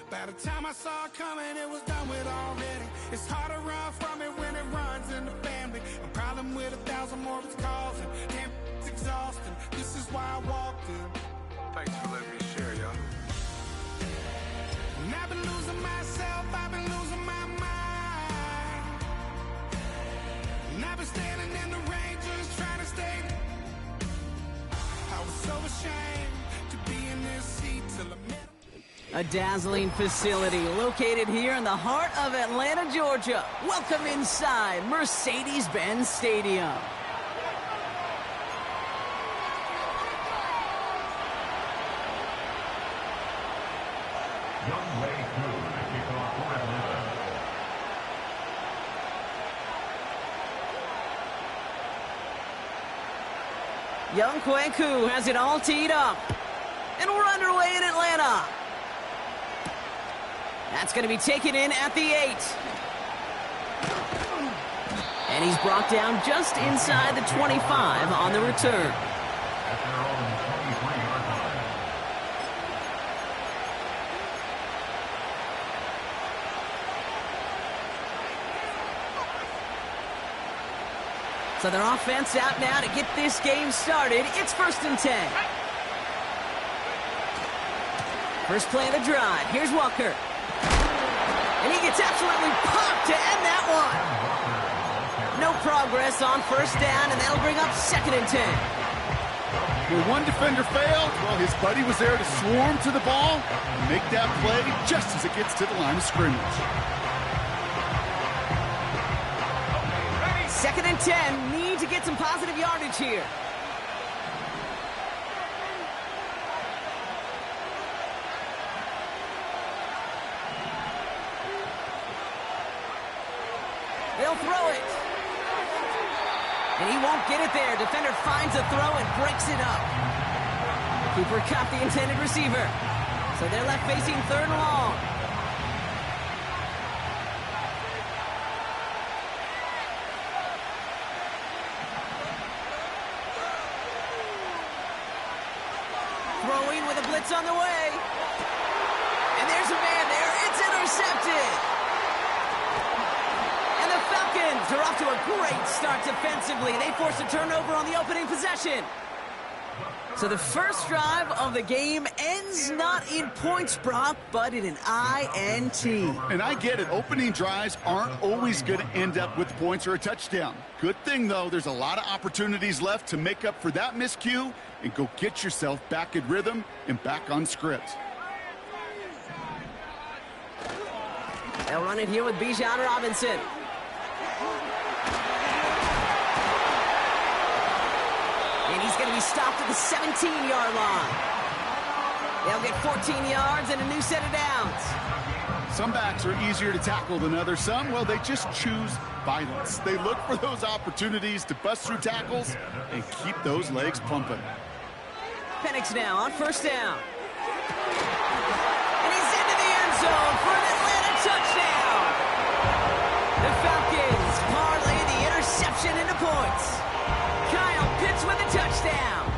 By the time I saw it coming, it was done with already. It's hard to run from it when it runs in the family. A problem with 1,000 more it's causing. Damn, it's exhausting. This is why I walked in. Thanks for letting me share, y'all. And I've been losing myself, I've been losing my mind. And I've been standing in the rain just trying to stay. I was so ashamed to be in this seat till I met him. A dazzling facility located here in the heart of Atlanta, Georgia. Welcome inside Mercedes-Benz Stadium. Young Kweku has it all teed up. And we're underway in Atlanta. That's going to be taken in at the 8. And he's brought down just inside the 25 on the return. So their offense out now to get this game started. It's 1st and 10. First play of the drive. Here's Walker. And he gets absolutely popped to end that one. No progress on 1st down, and that'll bring up 2nd and 10. Where one defender failed, well, his buddy was there to swarm to the ball and make that play just as it gets to the line of scrimmage. 2nd and 10. Need to get some positive yardage here. They'll throw it. And he won't get it there. Defender finds a throw and breaks it up. Cooper caught the intended receiver. So they're left facing 3rd and long. Throwing with a blitz on the way. And there's a man there. It's intercepted. And the Falcons are off to a great start defensively. They force a turnover on the opening possession. So the first drive of the game ends not in points, Brock, but in an INT. And I get it. Opening drives aren't always going to end up with points or a touchdown. Good thing, though, there's a lot of opportunities left to make up for that miscue and go get yourself back in rhythm and back on script. They'll run it here with Bijan Robinson. And he's going to be stopped at the 17-yard line. They'll get 14 yards and a new set of downs. Some backs are easier to tackle than others. Some, well, they just choose violence. They look for those opportunities to bust through tackles and keep those legs pumping. Penix now on 1st down. And he's into the end zone for an Atlanta touchdown. The Falcons parlay the interception into points. Kyle Pitts with a touchdown.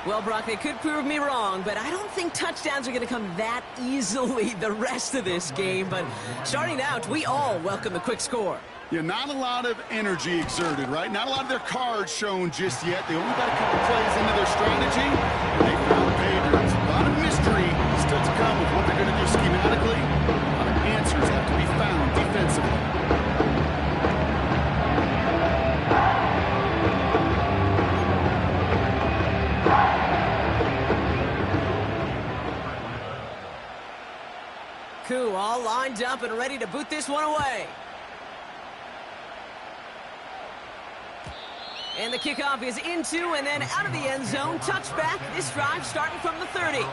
Well, Brock, they could prove me wrong, but I don't think touchdowns are going to come that easily the rest of this game. But starting out, we all welcome the quick score. Yeah, not a lot of energy exerted, right? Not a lot of their cards shown just yet. They only got a couple plays into their strategy, and they found pay dirt. A lot of mystery still to come with what they're going to do schematically. A lot of answers have to be found defensively. Koo all lined up and ready to boot this one away. And the kickoff is into and then out of the end zone. Touchback. This drive starting from the 30.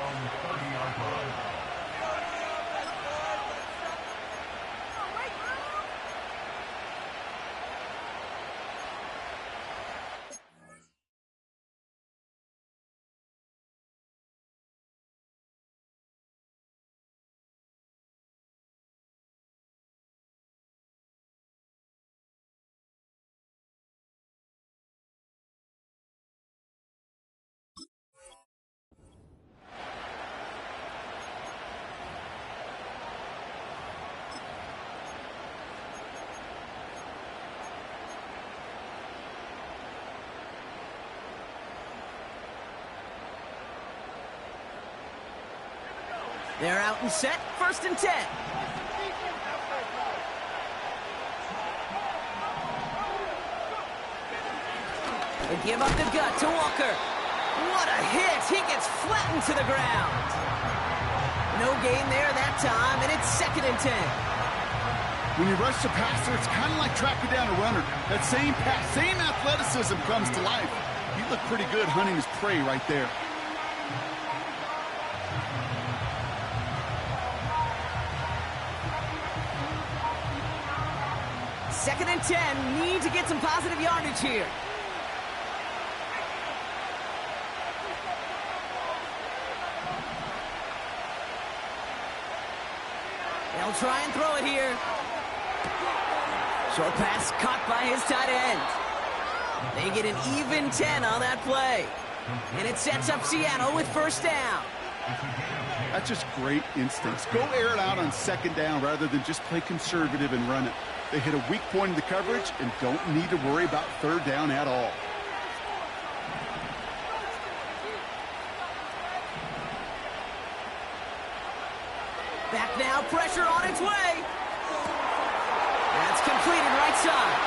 They're out and set, 1st and 10. They give up the gut to Walker. What a hit! He gets flattened to the ground. No gain there that time, and it's 2nd and 10. When you rush the passer, it's kind of like tracking down a runner. That same pass, same athleticism comes to life. He looked pretty good hunting his prey right there. Second and 10, need to get some positive yardage here. They'll try and throw it here. Short pass caught by his tight end. They get an even 10 on that play. And it sets up Seattle with 1st down. That's just great instincts. Go air it out on 2nd down rather than just play conservative and run it. They hit a weak point in the coverage and don't need to worry about 3rd down at all. Back now, pressure on its way. That's completed right side.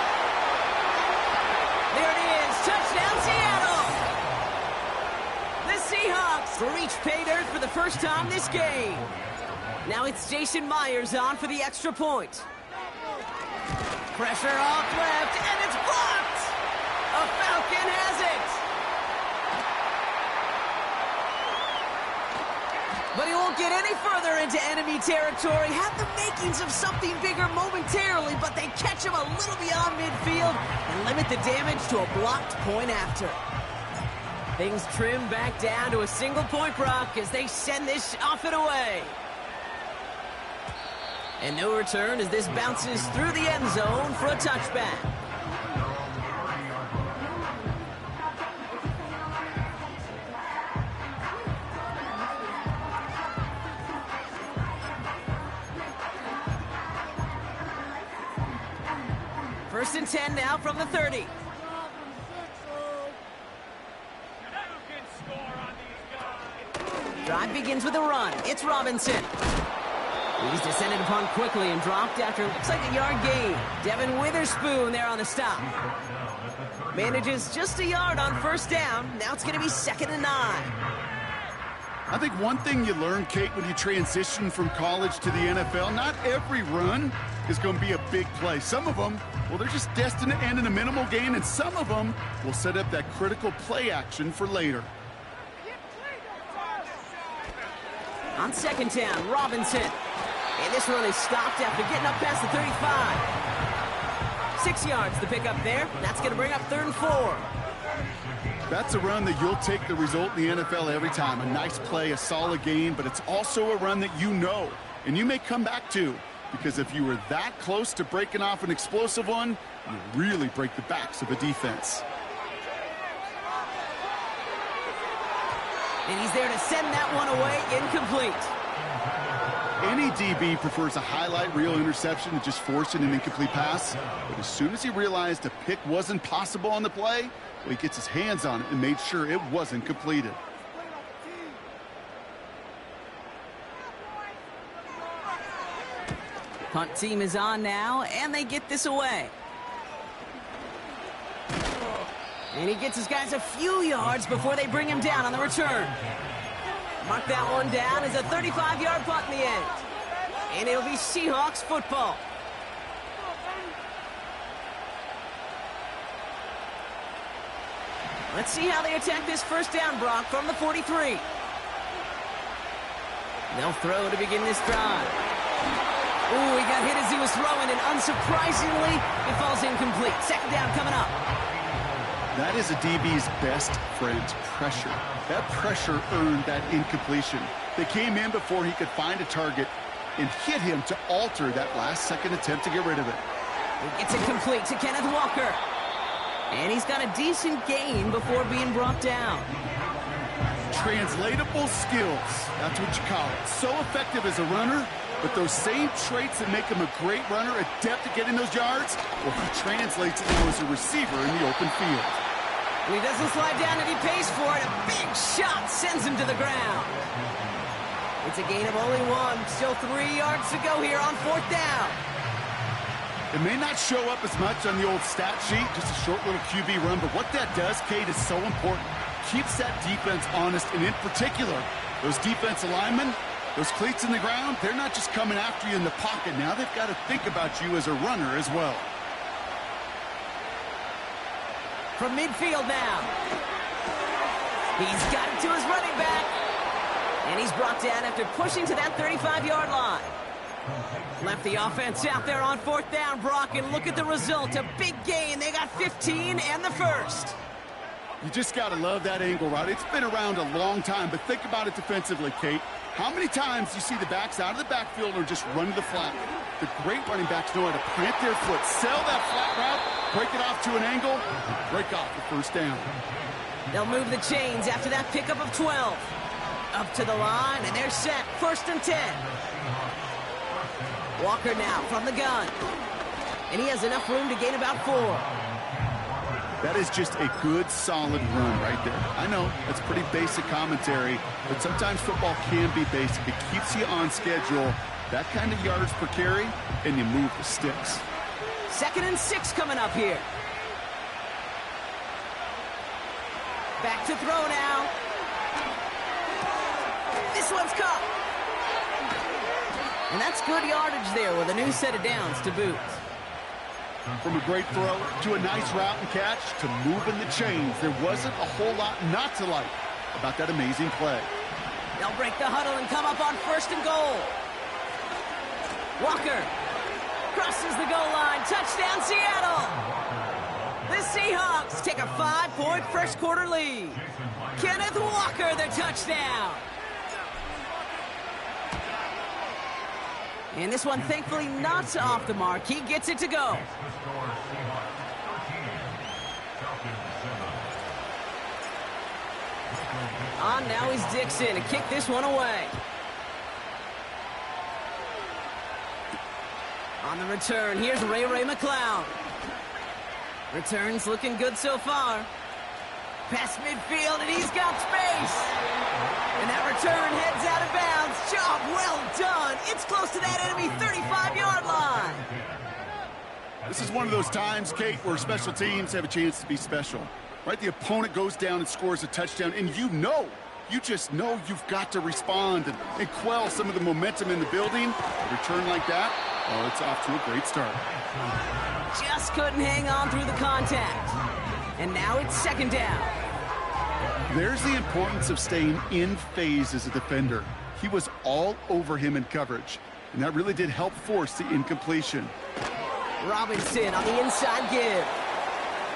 There it is, touchdown Seattle. The Seahawks reach pay dirt for the 1st time this game. Now it's Jason Myers on for the extra point. Pressure off left, and it's blocked. A Falcon has it. But he won't get any further into enemy territory. Had the makings of something bigger momentarily, but they catch him a little beyond midfield and limit the damage to a blocked point after. Things trim back down to a single point, Brock, as they send this off and away. And no return as this bounces through the end zone for a touchback. First and 10 now from the 30. Drive begins with a run. It's Robinson. He's descended upon quickly and dropped after it looks like a yard gain. Devin Witherspoon there on the stop. Manages just a yard on 1st down. Now it's going to be 2nd and 9. I think one thing you learn, Kate, when you transition from college to the NFL, not every run is going to be a big play. Some of them, well, they're just destined to end in a minimal gain, and some of them will set up that critical play action for later. On 2nd down, Robinson. And this run is stopped after getting up past the 35. 6 yards the pickup there. That's going to bring up 3rd and 4. That's a run that you'll take the result in the NFL every time. A nice play, a solid gain, but it's also a run that you know, and you may come back to, because if you were that close to breaking off an explosive one, you really break the backs of the defense. And he's there to send that one away, incomplete. Any DB prefers a highlight reel interception to just forcing an incomplete pass. But as soon as he realized a pick wasn't possible on the play, well, he gets his hands on it and made sure it wasn't completed. Punt team is on now, and they get this away. And he gets his guys a few yards before they bring him down on the return. Mark that one down as a 35-yard punt in the end. And it'll be Seahawks football. Let's see how they attack this 1st down, Brock, from the 43. They'll throw to begin this drive. Ooh, he got hit as he was throwing, and unsurprisingly, it falls incomplete. 2nd down coming up. That is a DB's best friend, pressure. That pressure earned that incompletion. They came in before he could find a target and hit him to alter that last-second attempt to get rid of it. He gets it complete to Kenneth Walker. And he's got a decent gain before being brought down. Translatable skills, that's what you call it. So effective as a runner, but those same traits that make him a great runner, adept at getting those yards, well, he translates it now as a receiver in the open field. And he doesn't slide down and he pays for it. A big shot sends him to the ground. It's a gain of only 1. Still 3 yards to go here on 4th down. It may not show up as much on the old stat sheet, just a short little QB run, but what that does, Kate, is so important. Keeps that defense honest, and in particular, those defensive linemen, those cleats in the ground, they're not just coming after you in the pocket. Now they've got to think about you as a runner as well. From midfield now. He's got it to his running back. And he's brought down after pushing to that 35-yard line. Left the offense out there on 4th down, Brock, and look at the result. A big gain. They got 15 and the first. You just got to love that angle, right? It's been around a long time, but think about it defensively, Kate. How many times do you see the backs out of the backfield or just run to the flat? The great running backs know how to plant their foot, sell that flat route, break it off to an angle, and break off the first down. They'll move the chains after that pickup of 12. Up to the line, and they're set. 1st and 10. Walker now from the gun. And he has enough room to gain about 4. That is just a good, solid run right there. I know, that's pretty basic commentary, but sometimes football can be basic. It keeps you on schedule. That kind of yards per carry, and you move the sticks. 2nd and 6 coming up here. Back to throw now. This one's caught. And that's good yardage there with a new set of downs to boot. From a great throw to a nice route and catch to moving the chains, there wasn't a whole lot not to like about that amazing play. They'll break the huddle and come up on 1st and goal. Walker crosses the goal line. Touchdown, Seattle. The Seahawks take a 5-point first quarter lead. Kenneth Walker, the touchdown. And this one, thankfully, not off the mark. He gets it to go. On now is Dixon to kick this one away. On the return, here's Ray McCloud. Returns looking good so far. Past midfield, and he's got space. And that return heads out of bounds. Job well done. It's close to that enemy 35-yard line. This is one of those times, Kate, where special teams have a chance to be special. Right? The opponent goes down and scores a touchdown, and you just know you've got to respond and quell some of the momentum in the building. A return like that, oh, it's off to a great start. Just couldn't hang on through the contact. And now it's 2nd down. There's the importance of staying in phase as a defender. He was all over him in coverage, and that really did help force the incompletion. Robinson on the inside give.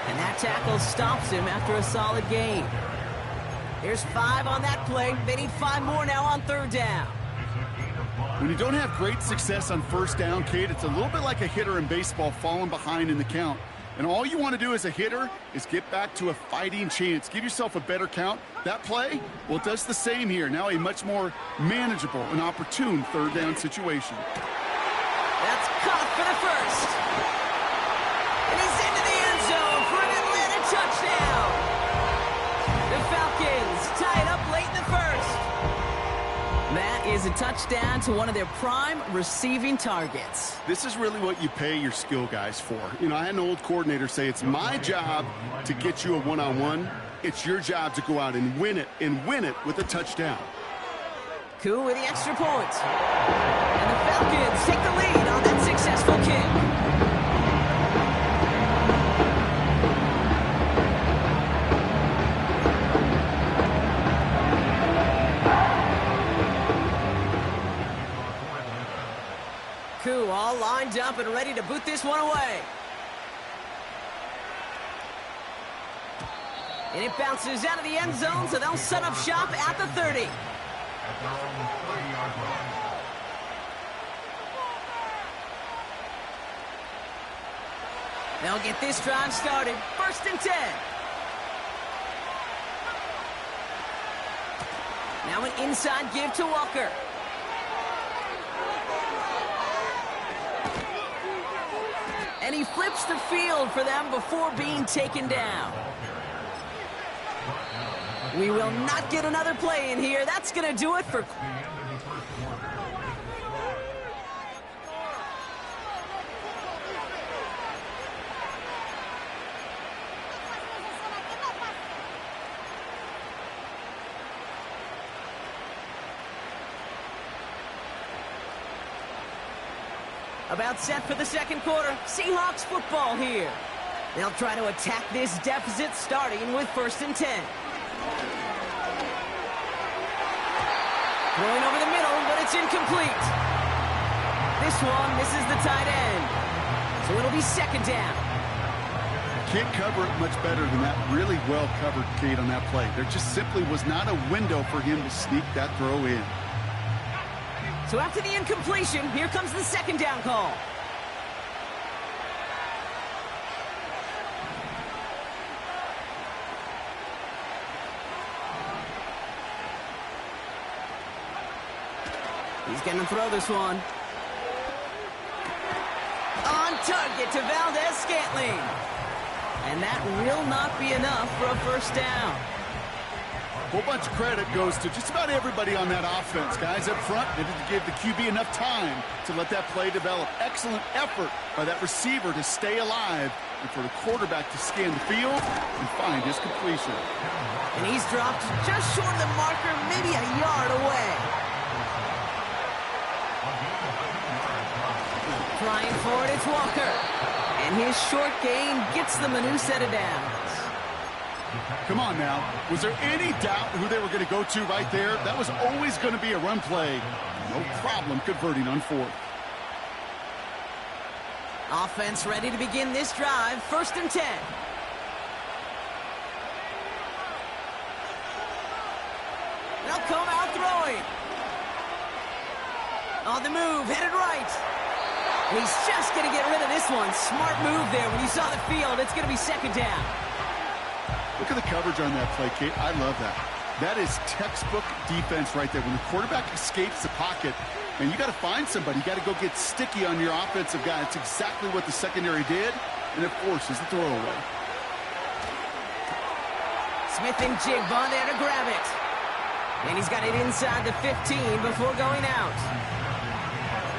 And that tackle stops him after a solid gain. There's 5 on that play. They need 5 more now on 3rd down. When you don't have great success on 1st down, Kate, it's a little bit like a hitter in baseball falling behind in the count. And all you want to do as a hitter is get back to a fighting chance. Give yourself a better count. That play, well, it does the same here. Now a much more manageable and opportune 3rd down situation. That's caught for the first. And he's into the end zone for an Atlanta touchdown. The Falcons tie it up late in the first. That is a touchdown to one of their prime receiving targets. This is really what you pay your skill guys for. You know, I had an old coordinator say, it's my job to get you a one-on-one. It's your job to go out and win it with a touchdown. Koo with the extra point. And the Falcons take the lead on that successful kick. Koo all lined up and ready to boot this one away. And it bounces out of the end zone, so they'll set up shop at the 30. They'll get this drive started. 1st and 10. Now an inside give to Walker. And he flips the field for them before being taken down. We will not get another play in here. That's going to do it for... About set for the second quarter. Seahawks football here. They'll try to attack this deficit starting with 1st and 10. Throwing over the middle, but it's incomplete. This one misses the tight end. So it'll be 2nd down. Can't cover it much better than that. Really well covered, Kate, on that play. There just simply was not a window for him to sneak that throw in. So after the incompletion, here comes the 2nd down call. He's going to throw this one. On target to Valdez-Scantling. And that will not be enough for a 1st down. A whole bunch of credit goes to just about everybody on that offense. Guys up front needed to give the QB enough time to let that play develop. Excellent effort by that receiver to stay alive and for the quarterback to scan the field and find his completion. And he's dropped just short of the marker, maybe a yard away. Trying for it, it's Walker. And his short gain gets them a new set of downs. Come on now. Was there any doubt who they were going to go to right there? That was always going to be a run play. No problem converting on 4th. Offense ready to begin this drive. 1st and 10. They'll come out throwing. On the move, headed right. He's just going to get rid of this one. Smart move there. When you saw the field, it's going to be 2nd down. Look at the coverage on that play, Kate. I love that. That is textbook defense right there. When the quarterback escapes the pocket, and you got to find somebody. You got to go get sticky on your offensive guy. It's exactly what the secondary did, and it forces the throwaway. Smith and Jigba there to grab it. And he's got it inside the 15 before going out.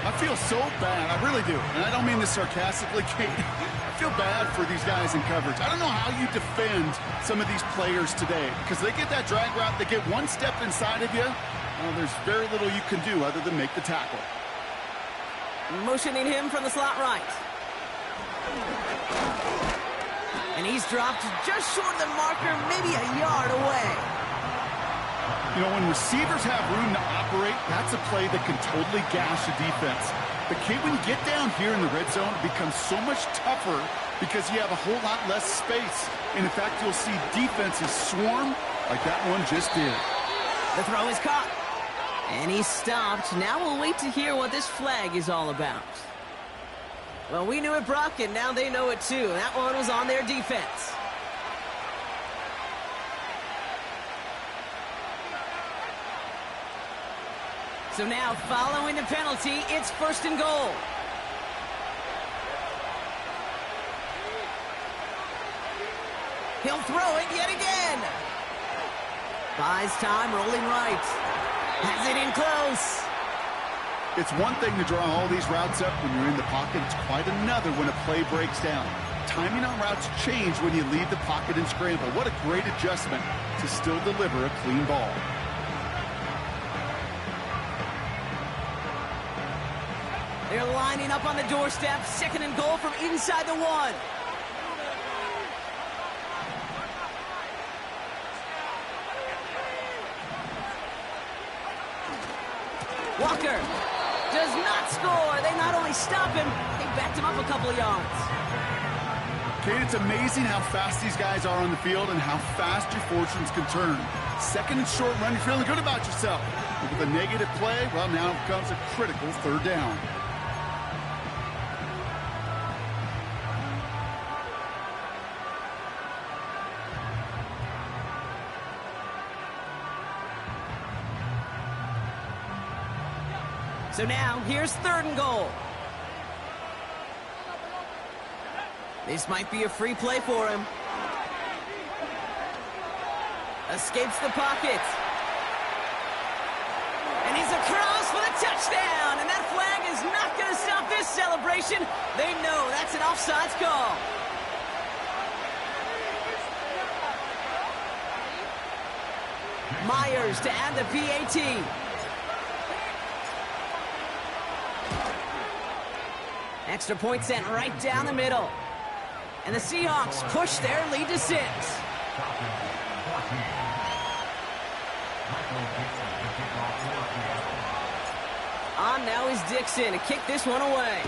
I feel so bad. I really do. And I don't mean this sarcastically, Kate. I feel bad for these guys in coverage. I don't know how you defend some of these players today because they get that drag route, they get one step inside of you. Well, there's very little you can do other than make the tackle. Motioning him from the slot right. And he's dropped just short of the marker, maybe a yard away. You know, when receivers have room to operate, that's a play that can totally gash a defense. But, Kate, when you get down here in the red zone, it becomes so much tougher because you have a whole lot less space. And, in fact, you'll see defenses swarm like that one just did. The throw is caught. And he stopped. Now we'll wait to hear what this flag is all about. Well, we knew it, Brock, and now they know it too. That one was on their defense. So now, following the penalty, it's 1st and goal. He'll throw it yet again. Buys time, rolling right. Has it in close. It's one thing to draw all these routes up when you're in the pocket. It's quite another when a play breaks down. Timing on routes change when you leave the pocket and scramble. What a great adjustment to still deliver a clean ball. They're lining up on the doorstep. 2nd and goal from inside the 1. Walker does not score. They not only stop him, they backed him up a couple of yards. Kate, it's amazing how fast these guys are on the field and how fast your fortunes can turn. 2nd and short run, you're feeling good about yourself. But with a negative play, well, now comes a critical 3rd down. So now, here's 3rd and goal. This might be a free play for him. Escapes the pocket. And he's across celebration. They know that's an offsides call. Myers to add the PAT. Extra point sent right down the middle. And the Seahawks push their lead to 6. On now is Dixon to kick this one away.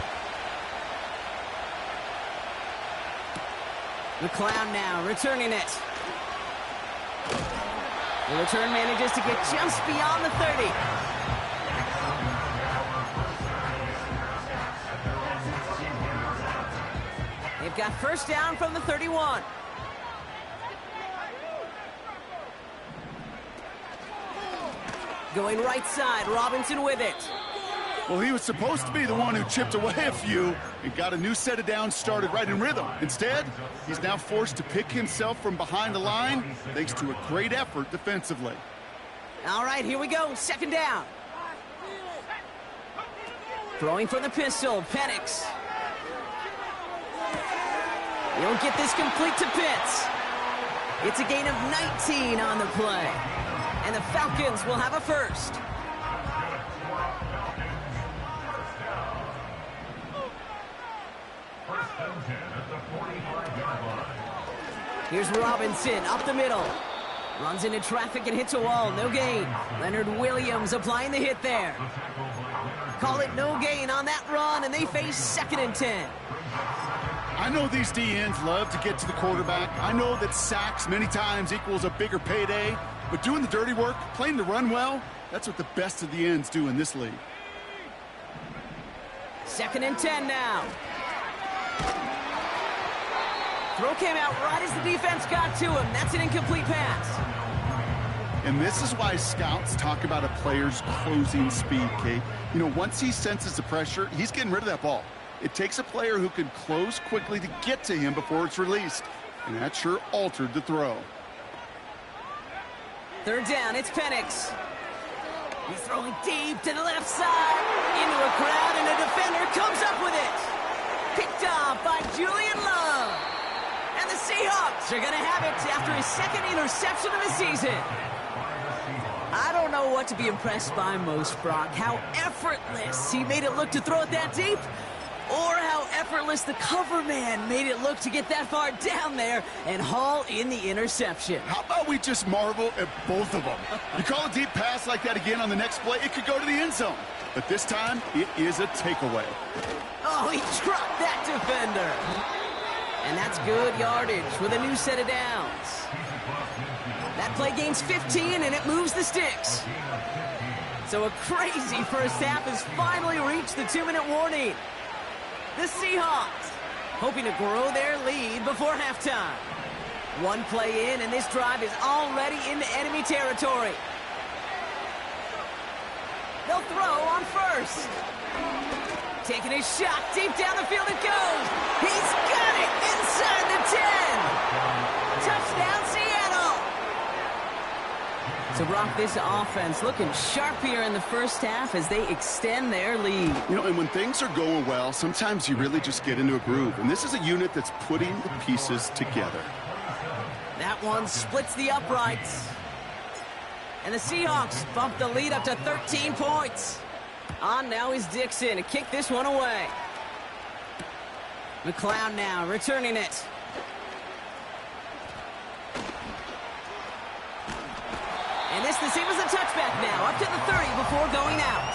McLeod now returning it. The return manages to get just beyond the 30. They've got first down from the 31. Going right side, Robinson with it. Well, he was supposed to be the one who chipped away a few and got a new set of downs started right in rhythm. Instead, he's now forced to pick himself from behind the line thanks to a great effort defensively. All right, here we go. Second down. Throwing from the pistol, Penix. He'll get this complete to Pitts. It's a gain of 19 on the play. And the Falcons will have a first. Here's Robinson up the middle. Runs into traffic and hits a wall. No gain. Leonard Williams applying the hit there. Call it no gain on that run, and they face 2nd and 10. I know these DNs love to get to the quarterback. I know that sacks many times equals a bigger payday. But doing the dirty work, playing the run well, that's what the best of the ends do in this league. 2nd and 10 now. Throw came out right as the defense got to him. That's an incomplete pass. And this is why scouts talk about a player's closing speed, Kate. You know, once he senses the pressure, he's getting rid of that ball. It takes a player who can close quickly to get to him before it's released. And that sure altered the throw. 3rd down, it's Penix. He's throwing deep to the left side. Into a crowd, and a defender comes up with it. Picked off by Julian Love. And the Seahawks are going to have it after his 2nd interception of the season. I don't know what to be impressed by most, Brock. How effortless he made it look to throw it that deep, or how effortless the cover man made it look to get that far down there and haul in the interception. How about we just marvel at both of them? You call a deep pass like that again on the next play, it could go to the end zone. But this time, it is a takeaway. Oh, he dropped that defender. And that's good yardage with a new set of downs. That play gains 15, and it moves the sticks. So a crazy first half has finally reached the 2-minute warning. The Seahawks hoping to grow their lead before halftime. One play in, and this drive is already into enemy territory. They'll throw on first. Taking a shot deep down the field it goes. He's got it inside the 10. Touchdown, Seattle. So, Brock, this offense looking sharp here in the first half as they extend their lead. You know, and when things are going well, sometimes you really just get into a groove. And this is a unit that's putting the pieces together. That one splits the uprights. And the Seahawks bump the lead up to 13 points. On now is Dixon to kick this one away. McLeod now returning it. And this the same as a touchback now, up to the 30 before going out.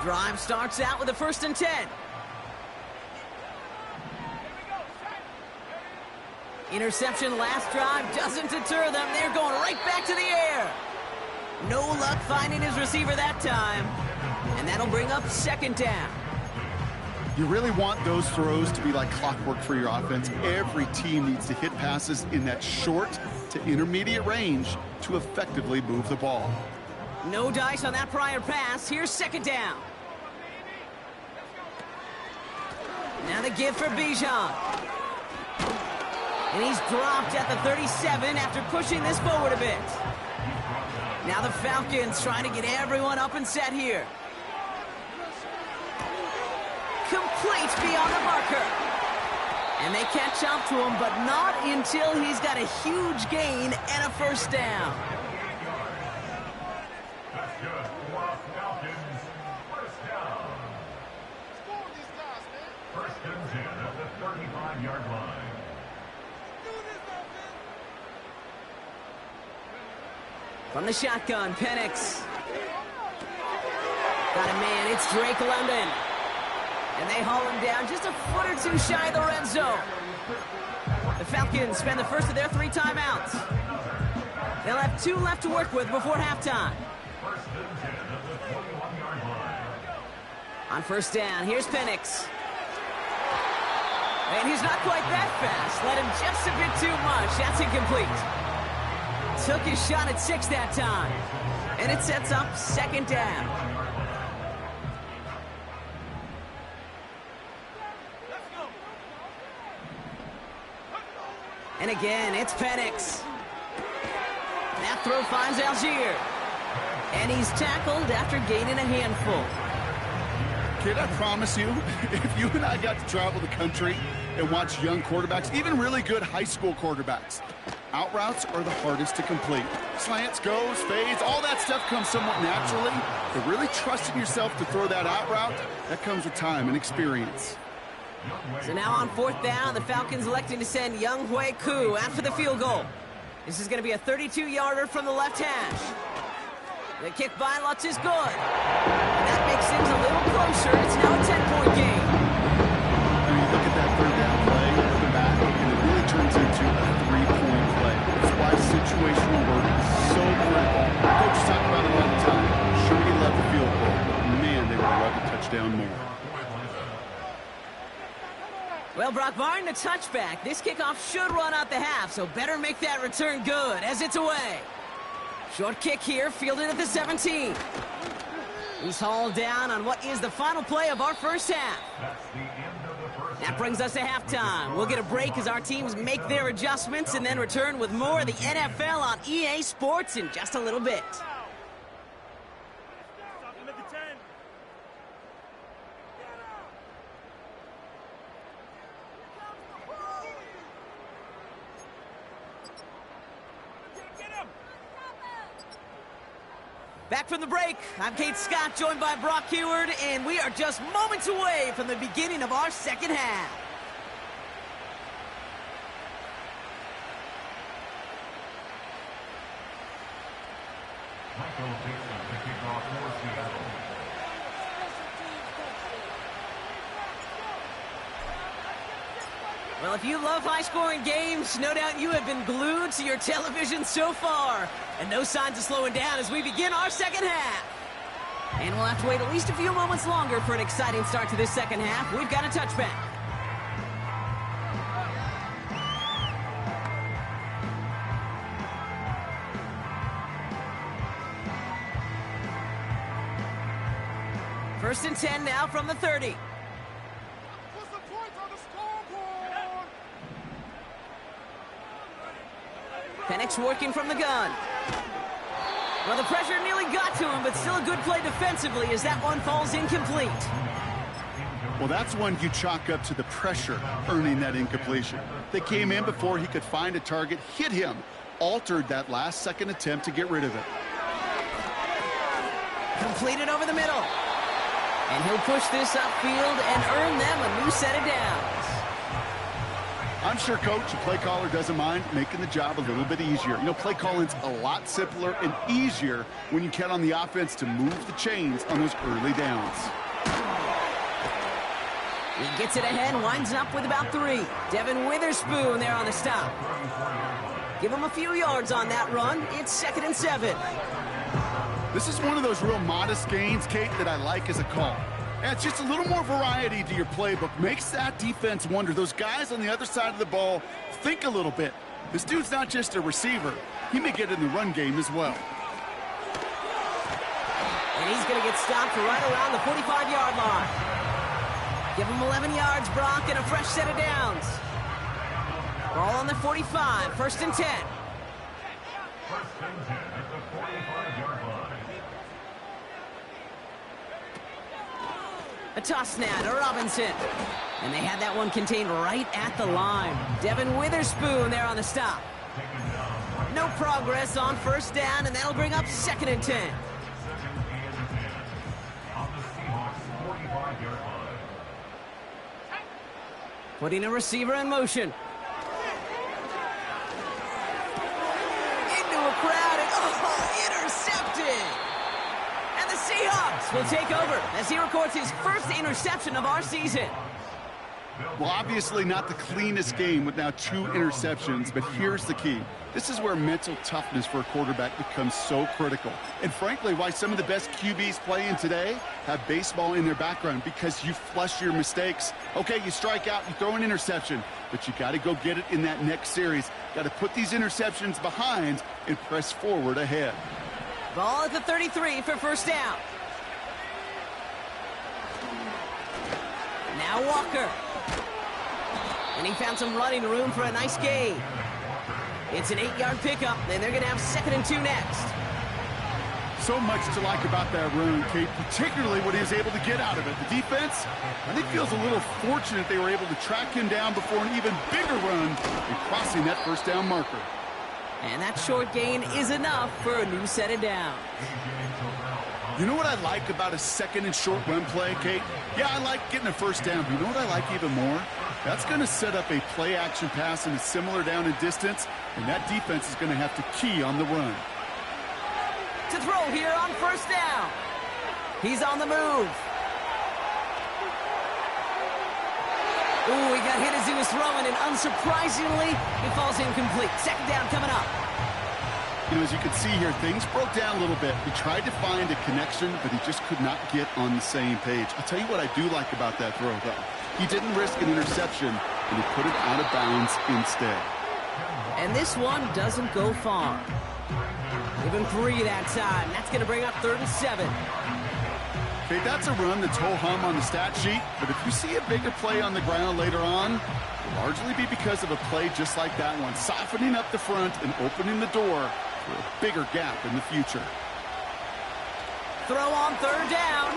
Drive starts out with a 1st and 10. Interception last drive doesn't deter them. They're going right back to the air. No luck finding his receiver that time. And that'll bring up 2nd down. You really want those throws to be like clockwork for your offense. Every team needs to hit passes in that short to intermediate range to effectively move the ball. No dice on that prior pass. Here's 2nd down. Now the give for Bijan. And he's dropped at the 37 after pushing this forward a bit. Now the Falcons trying to get everyone up and set here. Complete beyond the marker. And they catch up to him, but not until he's got a huge gain and a first down. First and 10 at the 35-yard line. From the shotgun, Penix. Got a man, it's Drake London. And they haul him down just a foot or two shy of the red zone. The Falcons spend the first of their 3 timeouts. They'll have 2 left to work with before halftime. First and 10 at the 21-yard line. On first down, here's Penix. And he's not quite that fast. Let him just a bit too much. That's incomplete. Took his shot at 6 that time. And it sets up second down. And again, it's Penix. That throw finds Algier. And he's tackled after gaining a handful. Kid, I promise you, if you and I got to travel the country and watch young quarterbacks, even really good high school quarterbacks, out routes are the hardest to complete. Slants, goes, fades, all that stuff comes somewhat naturally. But really trusting yourself to throw that out route, that comes with time and experience. So now on fourth down, the Falcons electing to send Younghoe Koo after the field goal. This is going to be a 32-yarder from the left hash. The kick by Lutz is good. And that makes things a little closer. It's now a 10-point game. When you look at that third down play at the back, and it really turns into a 3-point play. That's why situational work is so critical. Coach talking about it all the time. Sure, he loved the field goal, but man, they would love a touchdown more. Well, Brock Martin, the touchback. This kickoff should run out the half, so better make that return good as it's away. Short kick here, fielded at the 17. He's hauled down on what is the final play of our first half. That brings us to halftime. We'll get a break as our teams make their adjustments and then return with more of the NFL on EA Sports in just a little bit. Back from the break, I'm Kate Scott, joined by Brock Huard, and we are just moments away from the beginning of our second half. Michael Dixon to kick off for Seattle. Well, if you love high-scoring games, no doubt you have been glued to your television so far. And no signs of slowing down as we begin our second half. And we'll have to wait at least a few moments longer for an exciting start to this second half. We've got a touchback. First and 10 now from the 30. Penix working from the gun. Well, the pressure nearly got to him, but still a good play defensively as that one falls incomplete. Well, that's one you chalk up to the pressure earning that incompletion. They came in before he could find a target, hit him, altered that last-second attempt to get rid of it. Completed over the middle. And he'll push this upfield and earn them a new set of downs. I'm sure Coach, the play caller, doesn't mind making the job a little bit easier. You know, play calling's a lot simpler and easier when you count on the offense to move the chains on those early downs. He gets it ahead, winds up with about 3. Devin Witherspoon there on the stop. Give him a few yards on that run. It's 2nd and 7. This is one of those real modest gains, Kate, that I like as a call. And it's just a little more variety to your playbook. Makes that defense wonder. Those guys on the other side of the ball think a little bit. This dude's not just a receiver. He may get in the run game as well. And he's going to get stopped right around the 45-yard line. Give him 11 yards, Brock, and a fresh set of downs. Ball on the 45, 1st and 10. First and 10 at the 45-yard line. A toss now to Robinson. And they had that one contained right at the line. Devin Witherspoon there on the stop. No progress on first down, and that'll bring up 2nd and 10. Second and 10 on the Seahawks 45-yard line. Putting a receiver in motion. Into a crowd, and intercepted! And the Seahawks will take over as he records his first interception of our season. Well, obviously not the cleanest game with now 2 interceptions, but here's the key. This is where mental toughness for a quarterback becomes so critical. And frankly, why some of the best QBs playing today have baseball in their background, because you flush your mistakes. Okay, you strike out, you throw an interception, but you got to go get it in that next series. Got to put these interceptions behind and press forward ahead. Ball at the 33 for first down. Now Walker. And he found some running room for a nice gain. It's an 8-yard pickup, and they're going to have 2nd and 2 next. So much to like about that run, Kate, particularly what he was able to get out of it. The defense, I think, feels a little fortunate they were able to track him down before an even bigger run and crossing that first down marker. And that short gain is enough for a new set of downs. You know what I like about a 2nd and short run play, Kate? Yeah, I like getting a first down, but you know what I like even more? That's going to set up a play-action pass in a similar down and distance, and that defense is going to have to key on the run. To throw here on first down. He's on the move. Ooh, he got hit as he was throwing, and unsurprisingly, he falls incomplete. 2nd down coming up. You know, as you can see here, things broke down a little bit. He tried to find a connection, but he just could not get on the same page. I'll tell you what I do like about that throw, though. He didn't risk an interception, and he put it out of bounds instead. And this one doesn't go far. Give him 3 that time. That's going to bring up 3rd and 7. Okay, that's a run that's ho-hum on the stat sheet, but if you see a bigger play on the ground later on, it'll largely be because of a play just like that one, softening up the front and opening the door for a bigger gap in the future. Throw on 3rd down.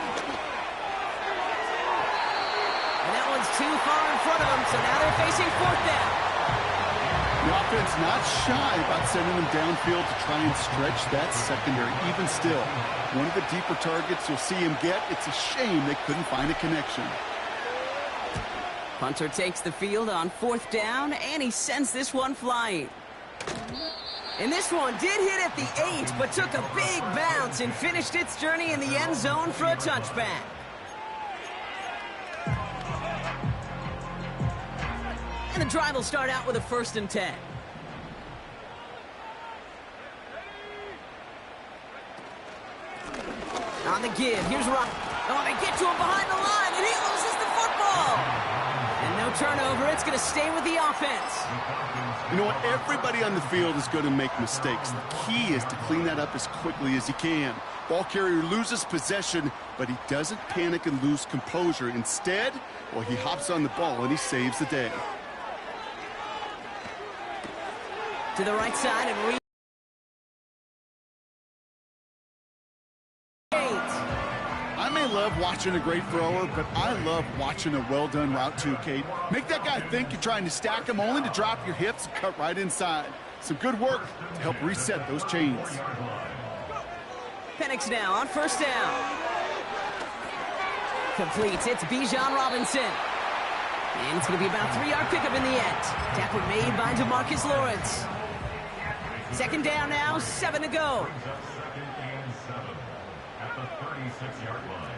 And that one's too far in front of them, so now they're facing 4th down. The offense not shy about sending them downfield to try and stretch that secondary. Even still, one of the deeper targets you'll see him get. It's a shame they couldn't find a connection. Punter takes the field on 4th down, and he sends this one flying. And this one did hit at the 8, but took a big bounce and finished its journey in the end zone for a touchback. And the drive will start out with a 1st and 10. On the give, here's Rock. Oh, they get to him behind the line, and he loses the football. And no turnover, it's going to stay with the offense. You know what? Everybody on the field is going to make mistakes. The key is to clean that up as quickly as he can. Ball carrier loses possession, but he doesn't panic and lose composure. Instead, well, he hops on the ball and he saves the day. To the right side and Reed. I may love watching a great thrower, but I love watching a well-done route too, Kate. Make that guy think you're trying to stack him only to drop your hips and cut right inside. Some good work to help reset those chains. Penix now on 1st down. Completes. It's Bijan Robinson. And it's going to be about a 3-yard pickup in the end. Tackle made by DeMarcus Lawrence. 2nd down now, 7 to go. Second and 7 at the 36-yard line.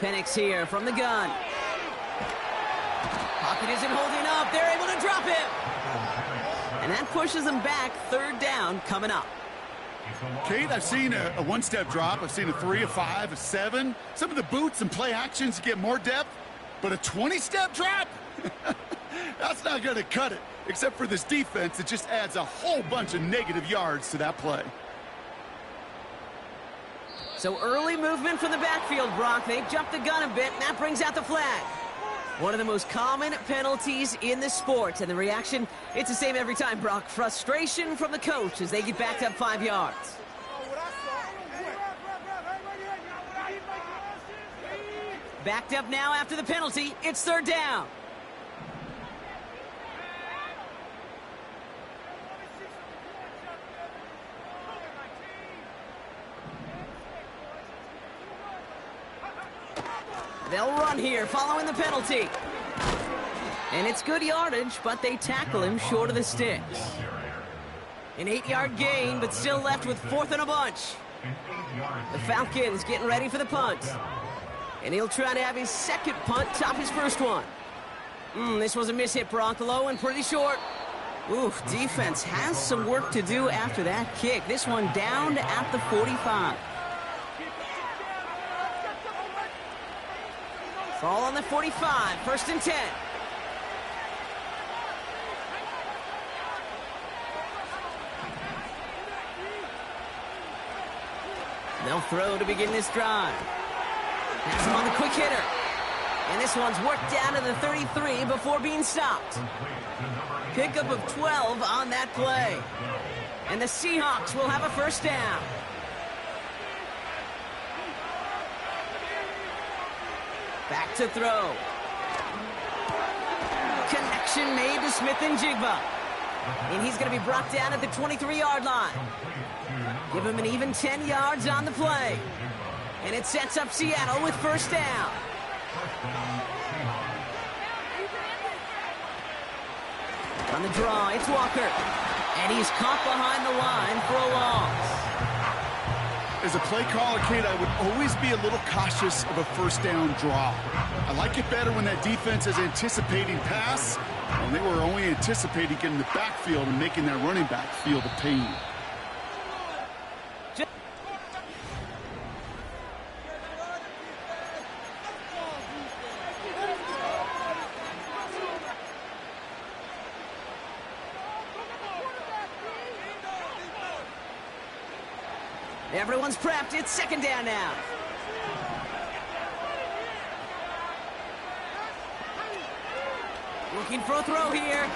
Penix here from the gun. Pocket isn't holding up. They're able to drop him. And that pushes them back. 3rd down coming up. Kate, I've seen a one-step drop. I've seen a 3, a 5, a 7. Some of the boots and play actions get more depth, but a 20-step drop? That's not going to cut it, except for this defense. It just adds a whole bunch of negative yards to that play. So early movement from the backfield, Brock. They jumped the gun a bit, and that brings out the flag. One of the most common penalties in the sport, and the reaction, it's the same every time, Brock. Frustration from the coach as they get backed up 5 yards. Backed up now after the penalty. It's third down. They'll run here following the penalty. And it's good yardage, but they tackle him short of the sticks. An 8-yard gain, but still left with fourth and a bunch. The Falcons getting ready for the punt. And he'll try to have his second punt top his first one. This was a miss-hit, Brock, low and pretty short. Oof, defense has some work to do after that kick. This one down at the 45. Ball on the 45, first and 10. They'll throw to begin this drive. Pass him on the quick hitter. And this one's worked down to the 33 before being stopped. Pickup of 12 on that play. And the Seahawks will have a first down. Back to throw. Connection made to Smith-Njigba. And he's going to be brought down at the 23-yard line. Give him an even 10 yards on the play. And it sets up Seattle with first down. On the draw, it's Walker. And he's caught behind the line for a loss. As a play caller, Kate, I would always be a little cautious of a first down draw. I like it better when that defense is anticipating pass, and they were only anticipating getting the backfield and making that running back feel the pain. Everyone's prepped. It's second down now. Looking for a throw here.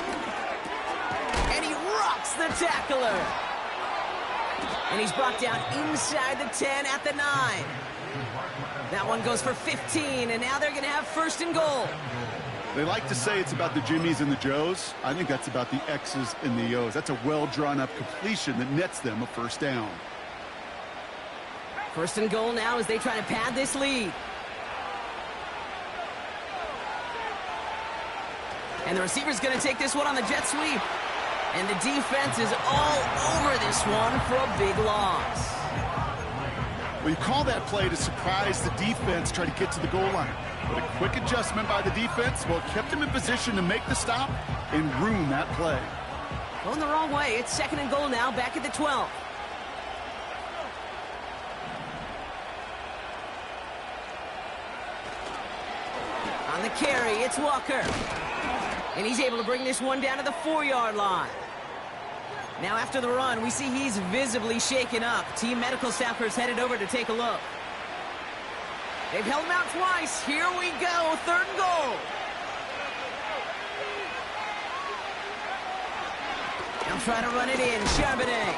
And he rocks the tackler. And he's brought down inside the 10 at the 9. That one goes for 15, and now they're going to have first and goal. They like to say it's about the Jimmies and the Joes. I think that's about the X's and the O's. That's a well-drawn-up completion that nets them a first down. First and goal now as they try to pad this lead. And the receiver's going to take this one on the jet sweep. And the defense is all over this one for a big loss. Well, you call that play to surprise the defense, try to get to the goal line. But a quick adjustment by the defense, well, kept him in position to make the stop and ruin that play. Going the wrong way. It's second and goal now, back at the 12. On the carry, it's Walker. And he's able to bring this one down to the 4-yard line. Now after the run, we see he's visibly shaken up. Team medical staffers headed over to take a look. They've held him out twice. Here we go, third and goal. They'll try to run it in, Charbonnet.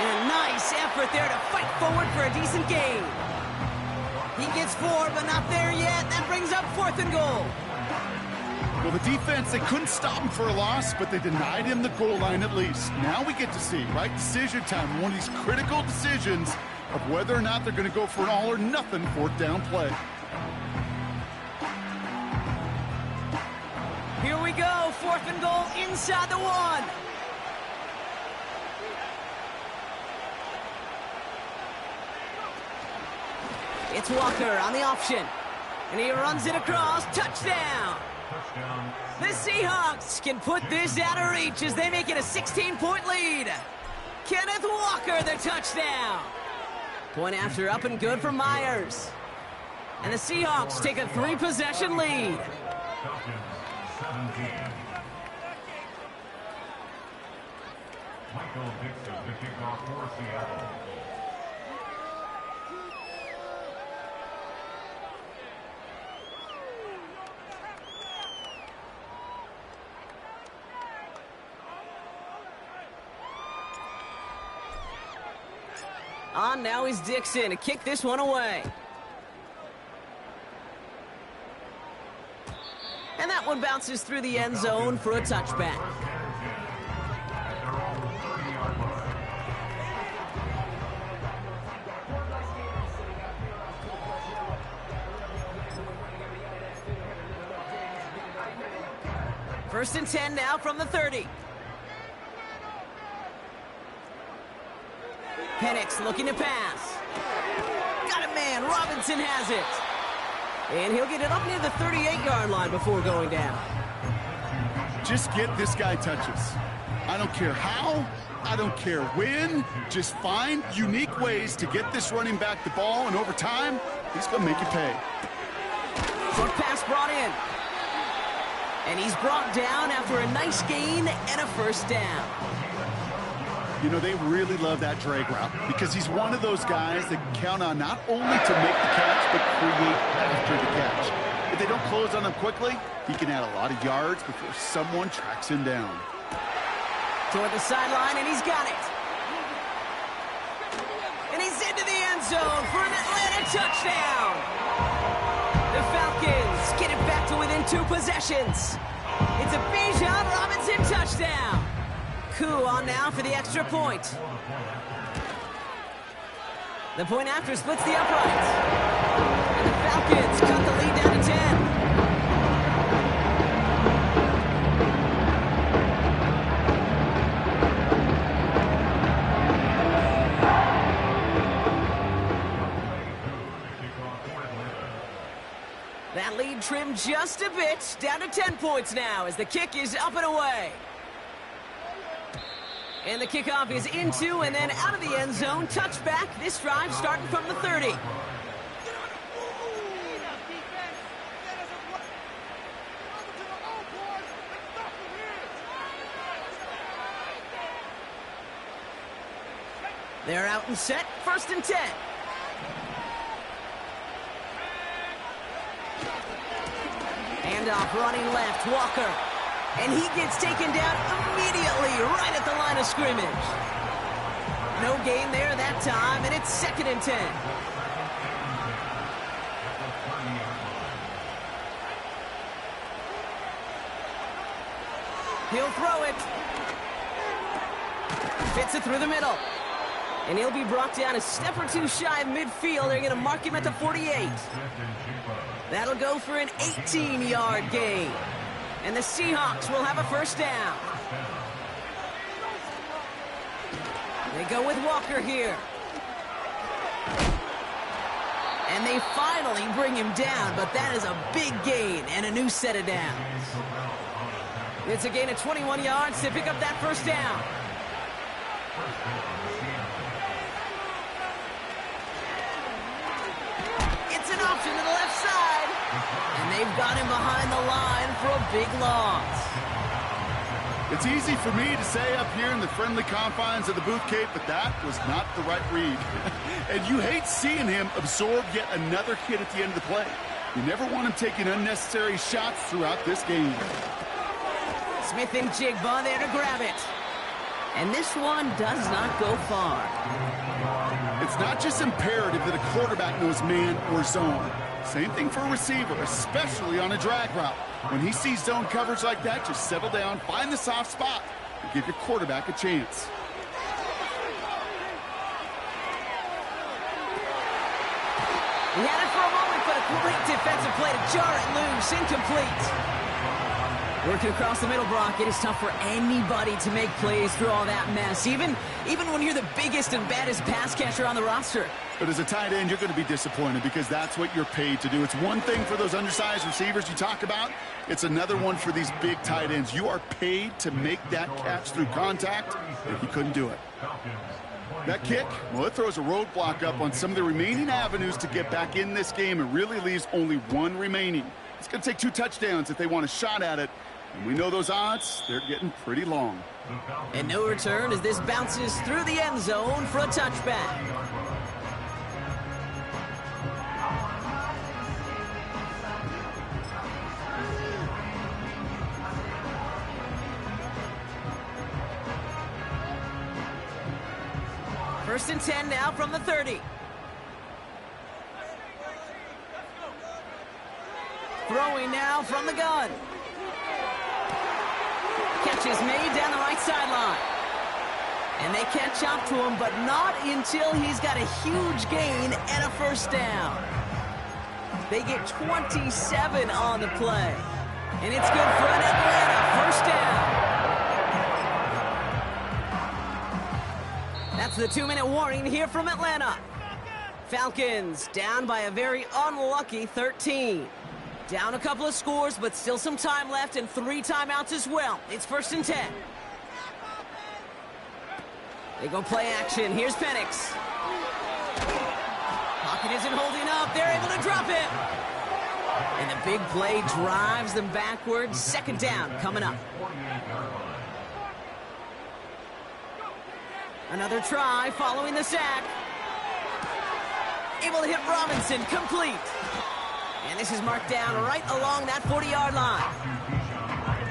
And a nice effort there to fight forward for a decent gain. He gets 4, but not there yet. That brings up fourth and goal. Well, the defense, they couldn't stop him for a loss, but they denied him the goal line at least. Now we get to see, right, decision time, one of these critical decisions of whether or not they're going to go for an all-or-nothing fourth down play. Here we go, fourth and goal inside the 1. It's Walker on the option. And he runs it across. Touchdown! The Seahawks can put this out of reach as they make it a 16-point lead. Kenneth Walker, the touchdown. Point after up and good for Myers. And the Seahawks take a 3-possession lead. Michael Dixon, the kickoff for Seattle. On now is Dixon to kick this one away. And that one bounces through the end zone for a touchback. First and 10 now from the 30. Penix looking to pass. Got a man. Robinson has it. And he'll get it up near the 38-yard line before going down. Just get this guy touches. I don't care how, I don't care when. Just find unique ways to get this running back the ball, and over time, he's going to make you pay. Short pass brought in. And he's brought down after a nice gain and a first down. You know, they really love that drag route because he's one of those guys that count on not only to make the catch, but create after the catch. If they don't close on him quickly, he can add a lot of yards before someone tracks him down. Toward the sideline, and he's got it. And he's into the end zone for an Atlanta touchdown. The Falcons get it back to within 2 possessions. It's a Bijan Robinson touchdown. Koo on now for the extra point. The point after splits the uprights. And the Falcons cut the lead down to 10. That lead trimmed just a bit, down to 10 points now as the kick is up and away. And the kickoff is into and then out of the end zone. Touchback. This drive starting from the 30. They're out and set. First and 10. Handoff running left. Walker. And he gets taken down immediately right at the line of scrimmage. No gain there that time, and it's second and 10. He'll throw it. Fits it through the middle. And he'll be brought down a step or two shy of midfield. They're going to mark him at the 48. That'll go for an 18-yard gain. And the Seahawks will have a first down. They go with Walker here. And they finally bring him down, but that is a big gain and a new set of downs. It's a gain of 21 yards to pick up that first down. It's an option to the left side. And they've got him behind the line for a big loss. It's easy for me to say up here in the friendly confines of the Booth Cape, but that was not the right read. And you hate seeing him absorb yet another hit at the end of the play. You never want him taking unnecessary shots throughout this game. Smith and Jigba there to grab it. And this one does not go far. It's not just imperative that a quarterback knows man or zone. Same thing for a receiver, especially on a drag route. When he sees zone coverage like that, just settle down, find the soft spot, and give your quarterback a chance. He had it for a moment, but a great defensive play to jar it loose. Incomplete. Working across the middle, Brock, it is tough for anybody to make plays through all that mess, even when you're the biggest and baddest pass catcher on the roster. But as a tight end, you're going to be disappointed because that's what you're paid to do. It's one thing for those undersized receivers you talk about. It's another one for these big tight ends. You are paid to make that catch through contact, and he couldn't do it. That kick, well, it throws a roadblock up on some of the remaining avenues to get back in this game and really leaves only one remaining. It's going to take 2 touchdowns if they want a shot at it. And we know those odds, they're getting pretty long. And no return as this bounces through the end zone for a touchback. First and 10 now from the 30. Throwing now from the gun. Catch is made down the right sideline. And they catch up to him, but not until he's got a huge gain and a first down. They get 27 on the play. And it's good for an Atlanta first down. That's the 2-minute warning here from Atlanta. Falcons down by a very unlucky 13. Down a couple of scores, but still some time left and 3 timeouts as well. It's first and 10. They go play action. Here's Penix. Pocket isn't holding up. They're able to drop it. And the big play drives them backwards. Second down coming up. Another try following the sack. Able to hit Robinson, complete. And this is marked down right along that 40-yard line.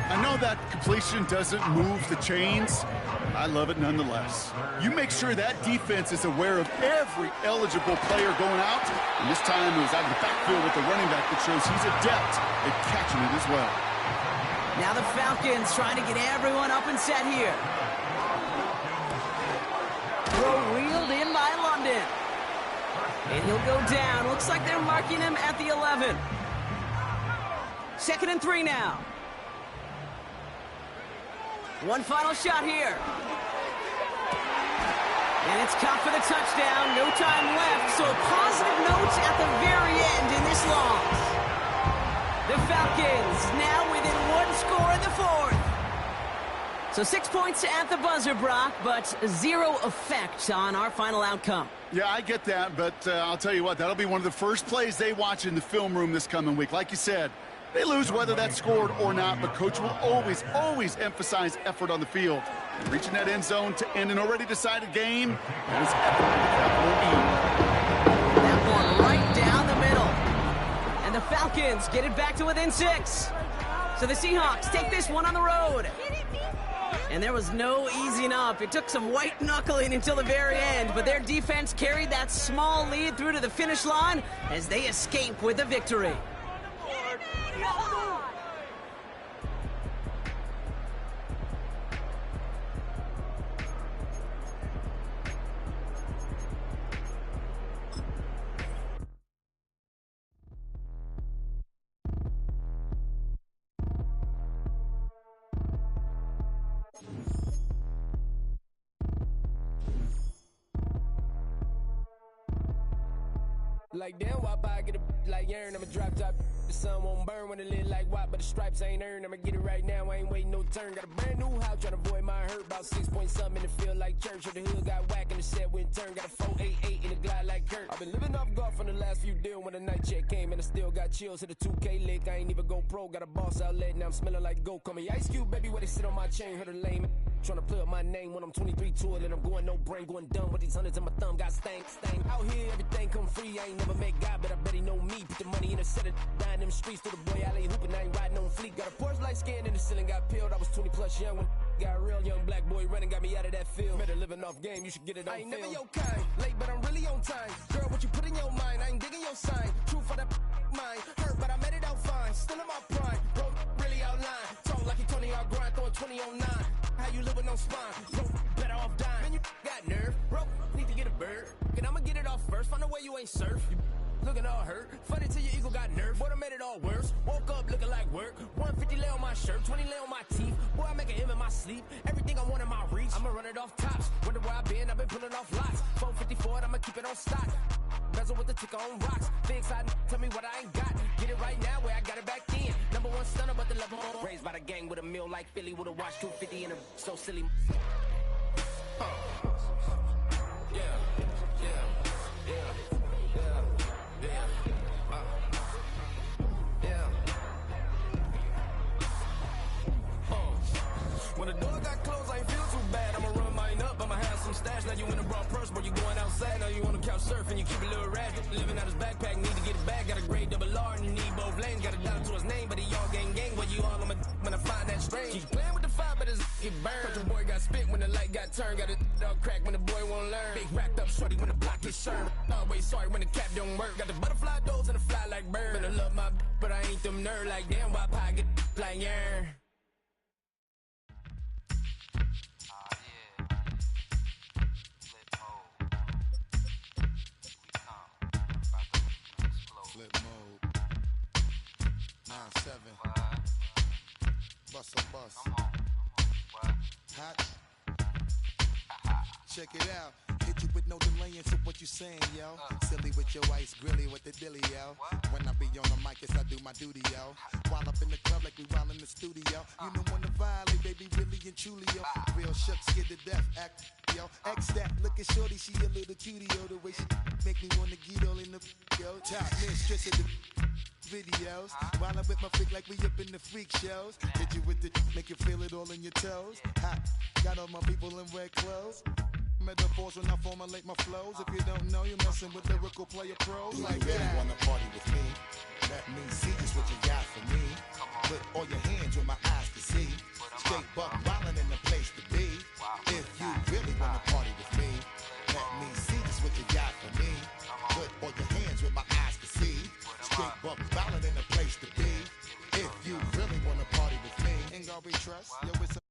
I know that completion doesn't move the chains. I love it nonetheless. You make sure that defense is aware of every eligible player going out. And this time it was out of the backfield with the running back that shows he's adept at catching it as well. Now the Falcons trying to get everyone up and set here. Throw reeled in by London. And he'll go down. Looks like they're marking him at the 11. Second and 3 now. One final shot here. And it's caught for the touchdown. No time left. So a positive note at the very end in this loss. The Falcons now within 1 score in the 4th. So 6 points at the buzzer, Brock, but 0 effect on our final outcome. Yeah, I get that, but I'll tell you what, that'll be one of the first plays they watch in the film room this coming week. Like you said, they lose whether that's scored or not, but Coach will always emphasize effort on the field. And reaching that end zone to end an already decided game, that is effort that one right down the middle. And the Falcons get it back to within 6. So the Seahawks take this one on the road. And there was no easing up. It took some white knuckling until the very end, but their defense carried that small lead through to the finish line as they escape with a victory. Like damn, why I get a like Aaron, I'ma drop top. The sun won't burn when it lit like what, but the stripes ain't earned. I'ma get it right now, I ain't waiting no turn. Got a brand new house, tryna avoid my hurt. About 6 point something in the field like church. Or the hood got whack and the set went turn. Got a 488 in the glide like Kurt. I've been living off golf on the last few deals. When the night check came and I still got chills. Hit a 2K lick, I ain't even go pro. Got a boss outlet, now I'm smelling like gold. Call me Ice Cube, baby, where they sit on my chain. Heard a lame. Tryna play up my name when I'm 23 to it, and I'm going no brain, going dumb with these hundreds in my thumb. Got stank. Out here, everything come free. I ain't never met God, but I bet he know me. Put the money in the set of dying them streets to the boy alley hooping. I ain't riding on fleek. Got a Porsche light skin in the ceiling, got peeled. I was 20 plus young when got real young black boy running, got me out of that field. Better living off game, you should get it on film. I ain't never your kind, late but I'm really on time. Girl, what you put in your mind, I ain't digging your sign. True for that mind, hurt but I made it out fine. Still in my prime, bro, really outline. Talk like you 20 out grind, throwing 20 on 9. How you living on spine, bro, better off dying. Man, you got nerve, bro, need to get a bird. And I'ma get it off first, find a way you ain't surf. You looking all hurt, funny till your ego got nerve. Boy, I made it all worse, woke up looking like work. 150 lay on my shirt, 20 lay on my teeth. Boy, I make an M in my sleep, everything I want in my reach. I'ma run it off tops, wonder where I been, I've been pulling off lots. 454, I'ma keep it on stock. Bezel with the ticker on rocks. Big side, tell me what I ain't got. Get it right now where I got it back then. Number one stunner, but the level on. Raised by the gang with a meal like Philly with a watch 250 and a so silly. When the door got closed, I ain't feel too bad. I'ma run mine up, I'ma have some stash. Now you in a broad purse, but you going outside. Now you on the couch surfing, you keep a little rat. Living out his backpack, need to get it back. Got a grade double R and you need both lanes. Got a dollar to his name, but he all gang. Where you all on my when I find that strange. Keep playing with the fire, but his get burned. But your boy got spit when the light got turned. Got it dog crack when the boy won't learn. Big racked up shorty when the block is served. Always sorry when the cap don't work. Got the butterfly doors and the fly like bird. Better love my but I ain't them nerd like damn why pie get like yarn. Flip mode. 9-7. Bust a bus. Hot. Check it out. Hit you with no delay into what you saying, yo. Silly with your ice grilly with the dilly, yo. When I be on the mic, yes, I do my duty, yo. While up in the club like we while in the studio. You don't wanna violate, baby, really and truly, yo. Real shook, scared to death, act, yo. X that, look at shorty, she a little cutie, yo. The way she make me wanna get all in the, yo. Top mistress of the videos. While I'm with my freak like we up in the freak shows. Hit you with the, make you feel it all in your toes. Hot, got all my people in red clothes. Metaphors when I formulate my flows. If you don't know, you're messing with lyrical player pros. Like you really wanna party with me? Let me see just what you got for me. Put all your hands where my eyes can see. Straight buck wildin' in the place to be. If you really wanna party with me, let me see just what you got for me. Put all your hands where my eyes can see. Straight buck wildin' in the place to be. If you really wanna party with me, ain't gonna be trust. Yo, it's a